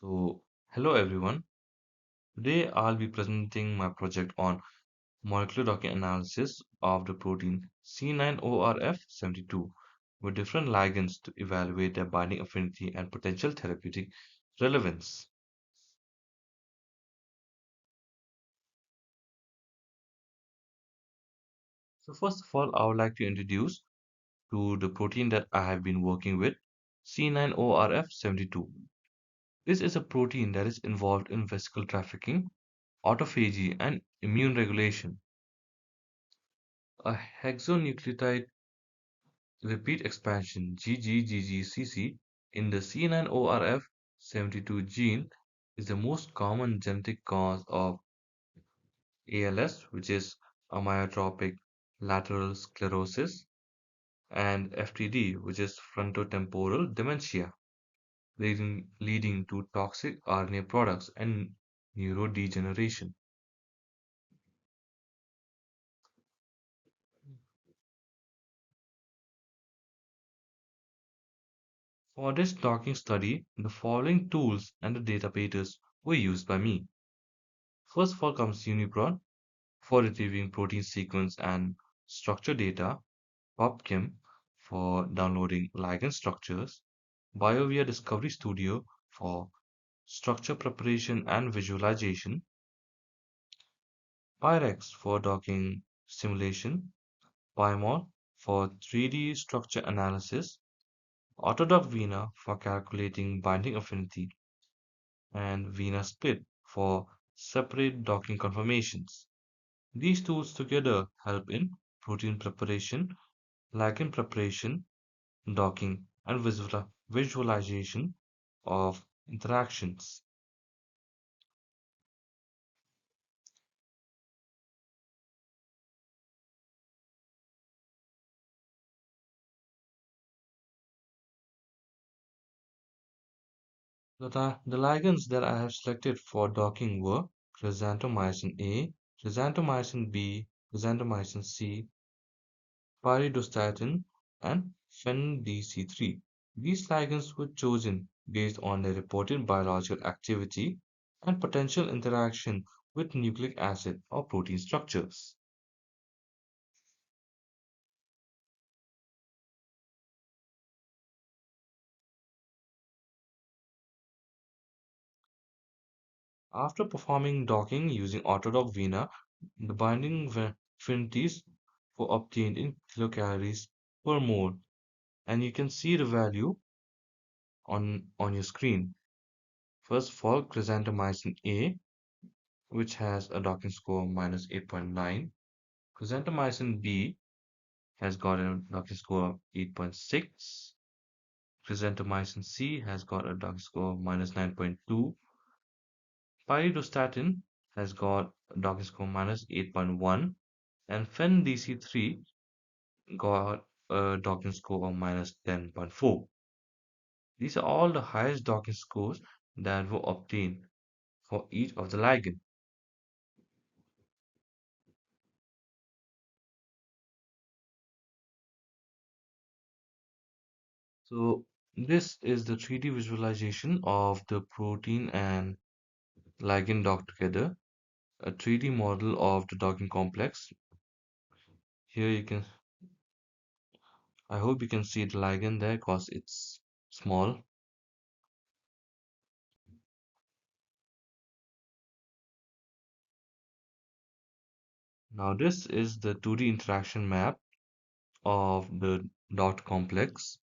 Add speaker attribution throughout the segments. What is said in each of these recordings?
Speaker 1: So, hello everyone. Today I'll be presenting my project on molecular docking analysis of the protein C9orf72 with different ligands to evaluate their binding affinity and potential therapeutic relevance. So, first of all, I would like to introduce to the protein that I have been working with, C9orf72. This is a protein that is involved in vesicle trafficking, autophagy, and immune regulation. A hexanucleotide repeat expansion GGGGCC in the C9orf72 gene is the most common genetic cause of ALS, which is amyotrophic lateral sclerosis, and FTD, which is frontotemporal dementia, leading to toxic RNA products and neurodegeneration. For this docking study, the following tools and the databases were used by me. First of all comes Uniprot for retrieving protein sequence and structure data, PubChem for downloading ligand structures, BioVia Discovery Studio for structure preparation and visualization, PyRx for docking simulation, PyMod for 3D structure analysis, AutoDock Vina for calculating binding affinity, and Vina Split for separate docking conformations. These tools together help in protein preparation, ligand preparation, docking, and visualization of interactions. The ligands that I have selected for docking were chrysanthomycin A, chrysanthomycin B, chrysanthomycin C, pyridostatin, and FNDC3. These ligands were chosen based on their reported biological activity and potential interaction with nucleic acid or protein structures. After performing docking using AutoDock Vina, the binding affinities were obtained in kilocalories per mole, and you can see the value on your screen. First of all, chrysanthomycin A, which has a docking score of minus 8.9. Chrysanthomycin B has got a docking score of 8.6. Chrysanthomycin C has got a docking score of minus 9.2. Pyridostatin has got a docking score minus 8.1, and FenDC3 got a docking score of minus 10.4. These are all the highest docking scores that were obtained for each of the ligand. So this is the 3D visualization of the protein and ligand docked together, a 3D model of the docking complex. Here you can, I hope you can see the ligand there because it's small. Now this is the 2D interaction map of the dot complex.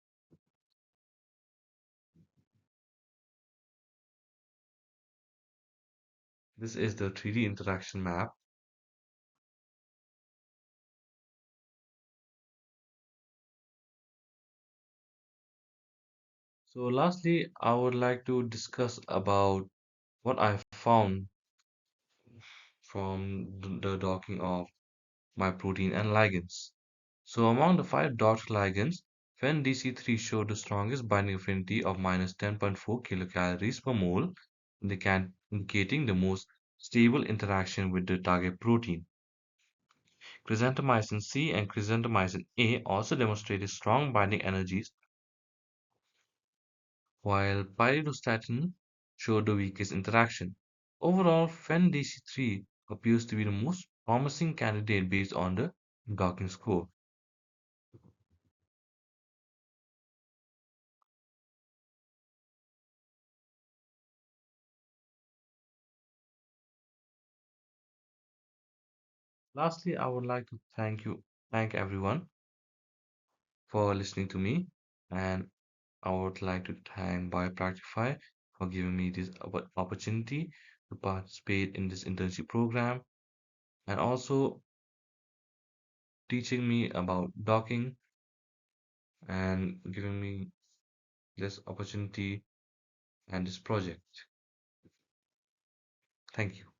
Speaker 1: This is the 3D interaction map. So lastly, I would like to discuss about what I found from the docking of my protein and ligands. So among the five dot ligands, FeNDC3 showed the strongest binding affinity of minus 10.4 kilocalories per mole, indicating the most stable interaction with the target protein. Chrysanthomycin C and chrysanthomycin A also demonstrated strong binding energies, while pyridostatin showed the weakest interaction. Overall, FEN-DC3 appears to be the most promising candidate based on the docking score. Lastly, I would like to thank everyone for listening to me, and I would like to thank Biopractify for giving me this opportunity to participate in this internship program and also teaching me about docking and giving me this opportunity and this project. Thank you.